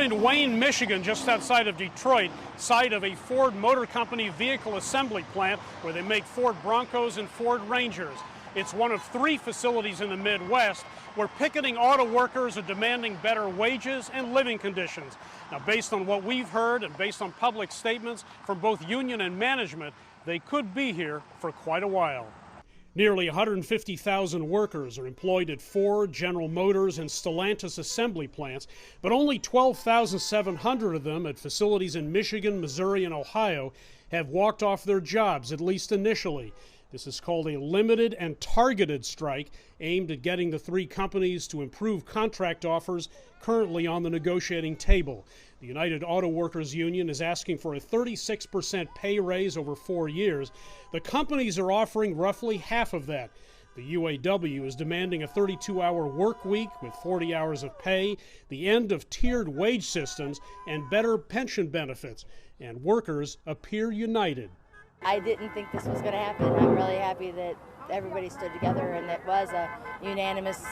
In Wayne, Michigan, just outside of Detroit, site of a Ford Motor Company vehicle assembly plant where they make Ford Broncos and Ford Rangers. It's one of 3 facilities in the Midwest where picketing auto workers are demanding better wages and living conditions. Now, based on what we've heard and based on public statements from both union and management, they could be here for quite a while. Nearly 150,000 workers are employed at Ford, General Motors, and Stellantis assembly plants, but only 12,700 of them at facilities in Michigan, Missouri, and Ohio have walked off their jobs, at least initially. This is called a limited and targeted strike aimed at getting the 3 companies to improve contract offers currently on the negotiating table. The United Auto Workers Union is asking for a 36% pay raise over 4 years. The companies are offering roughly half of that. The UAW is demanding a 32-hour work week with 40 hours of pay, the end of tiered wage systems, and better pension benefits. And workers appear united. I didn't think this was going to happen. I'm really happy that everybody stood together and it was a unanimous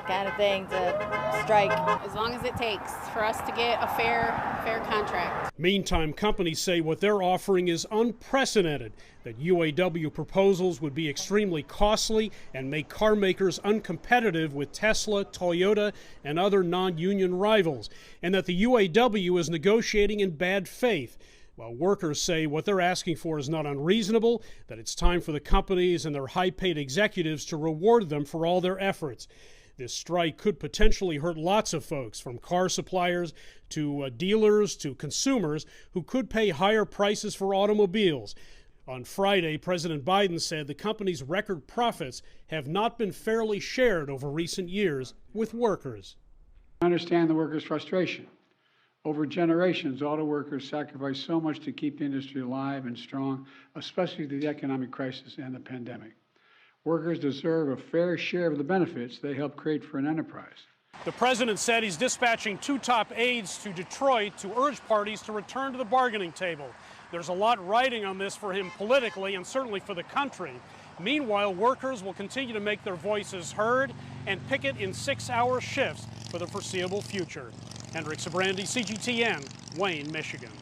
kind of thing to strike. As long as it takes for us to get a fair contract. Meantime, companies say what they're offering is unprecedented, that UAW proposals would be extremely costly and make car makers uncompetitive with Tesla, Toyota, and other non-union rivals, and that the UAW is negotiating in bad faith. While workers say what they're asking for is not unreasonable, that it's time for the companies and their high-paid executives to reward them for all their efforts. This strike could potentially hurt lots of folks, from car suppliers to dealers to consumers who could pay higher prices for automobiles. On Friday, President Biden said the company's record profits have not been fairly shared over recent years with workers. I understand the workers' frustration. Over generations, auto workers sacrificed so much to keep the industry alive and strong, especially through the economic crisis and the pandemic. Workers deserve a fair share of the benefits they helped create for an enterprise. The president said he's dispatching 2 top aides to Detroit to urge parties to return to the bargaining table. There's a lot riding on this for him politically and certainly for the country. Meanwhile, workers will continue to make their voices heard and picket in 6-hour shifts for the foreseeable future. Hendrik Sybrandy, CGTN, Wayne, Michigan.